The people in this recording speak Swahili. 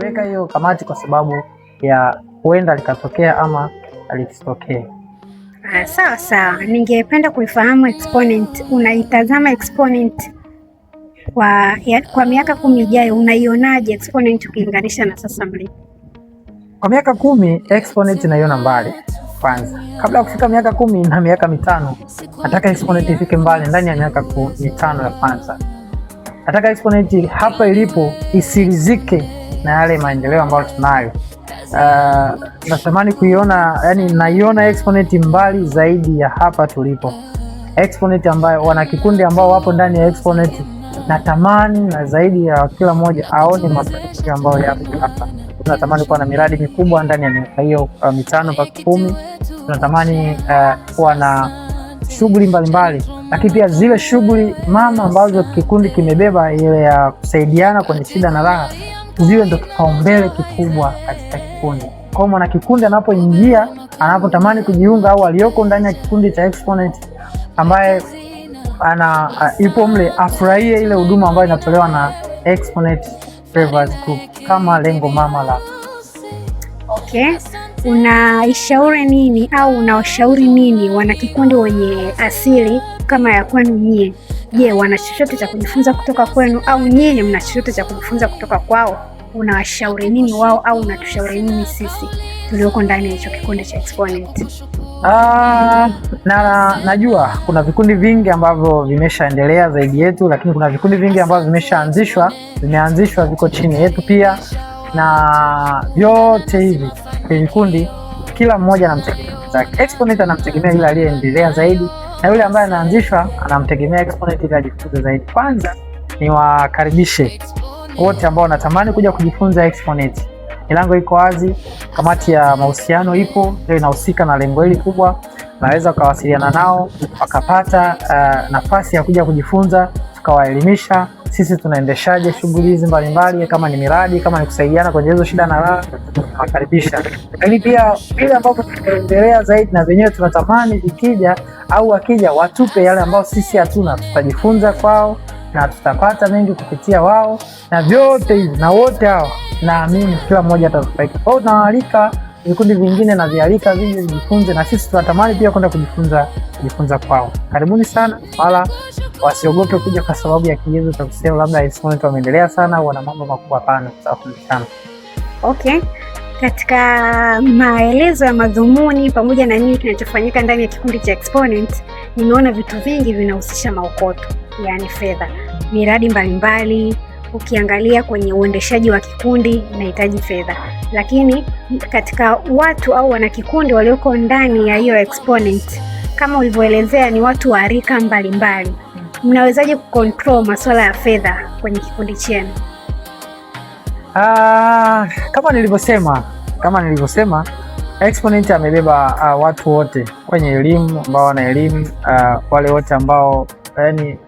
niliweka hiyo kamati kwa sababu ya huenda likatokea ama lisitokee. Sawa sawa, ningependa kuifahamu Exponent. Unaitazama Exponent kwa miaka 10 ijayo, unaionaje Exponent ukilinganisha na sasa mlipo? Kwa miaka 10 Exponent naiona mbali. Kwanza kabla ya kufika miaka 10 na miaka 5, nataka Exponent ifike mbali ndani ya miaka 5 ya kwanza. Nataka Exponent hapa ilipo isirizike na yale maendeleo ambayo tunayo. Natamani kuiona, yani naiona Exponent mbali zaidi ya hapa tulipo. Exponent ambayo wana kikundi ambao wapo ndani ya Exponent, natamani na zaidi ya kila mmoja aone mafanikio ambayo yapo hapa. Tunatamani kuwa na miradi mikubwa ndani ya miaka hiyo 5 mpaka 10. Tunatamani kuwa na shughuli mbalimbali, lakini pia zile shughuli mama ambazo kikundi kimebeba, ile ya kusaidiana kwenye shida na raha, ziwe ndo kipaumbele kikubwa katika kikundi. Kwa mwana kikundi anapoingia, anapotamani kujiunga au aliyoko ndani ya kikundi cha Exponent ambaye ipo mle, afurahie ile huduma ambayo inatolewa na Exponent Flavors Group kama lengo mama la. Okay. Unaishauri nini au unawashauri nini wanakikundi wenye asili kama ya kwenu nyie? Je, wana chochote cha kujifunza kutoka kwenu au nyinyi mna chochote cha kujifunza kutoka kwao? Unawashauri nini wao au unatushauri nini sisi tulioko ndani ya hicho kikundi cha Exponent? Najua kuna vikundi vingi ambavyo vimeshaendelea zaidi yetu, lakini kuna vikundi vingi ambavyo vimeanzishwa viko chini yetu pia, na vyote hivi vikundi kila mmoja anamtegemea zake. Exponent anamtegemea yule aliyeendelea zaidi, na yule ambaye anaanzishwa anamtegemea Exponent ili ajifunze zaidi. Kwanza ni wakaribishe wote ambao wanatamani kuja kujifunza Exponent. Milango iko wazi, kamati ya mahusiano ipo, ndio inahusika na lengo hili kubwa. Naweza ukawasiliana nao wakapata nafasi ya kuja kujifunza, tukawaelimisha sisi tunaendeshaje shughuli hizi mbalimbali, kama ni miradi, kama ni kusaidiana kwenye hizo shida na raha, tunawakaribisha. Lakini pia vile ambavyo tunaendelea zaidi na wenyewe tunatamani ikija au wakija watupe yale ambao sisi hatuna, tutajifunza kwao na tutapata mengi kupitia wao, na vyote hivi na wote hao naamini kila mmoja atafaidika. Kwa hiyo tunawaalika vikundi vingine na vialika vije vijifunze, na sisi tunatamani pia kwenda kujifunza kwao. Karibuni sana, wala wasiogope kuja kwa sababu ya kigezo cha kusema labda Exponent wameendelea sana au wana mambo makubwa. Hapana, tutafundishana. Okay. Katika maelezo ya madhumuni pamoja na nini kinachofanyika ndani ya kikundi cha Exponent, nimeona vitu vingi vinahusisha maokoto, yani fedha, miradi mbalimbali. Ukiangalia kwenye uendeshaji wa kikundi inahitaji fedha, lakini katika watu au wanakikundi walioko ndani ya hiyo Exponent, kama ulivyoelezea, ni watu wa rika mbalimbali. Mnawezaje kucontrol masuala ya fedha kwenye kikundi chenu? Kama nilivyosema, Exponent amebeba watu wote wenye elimu, ambao wana elimu, wale wote ambao yani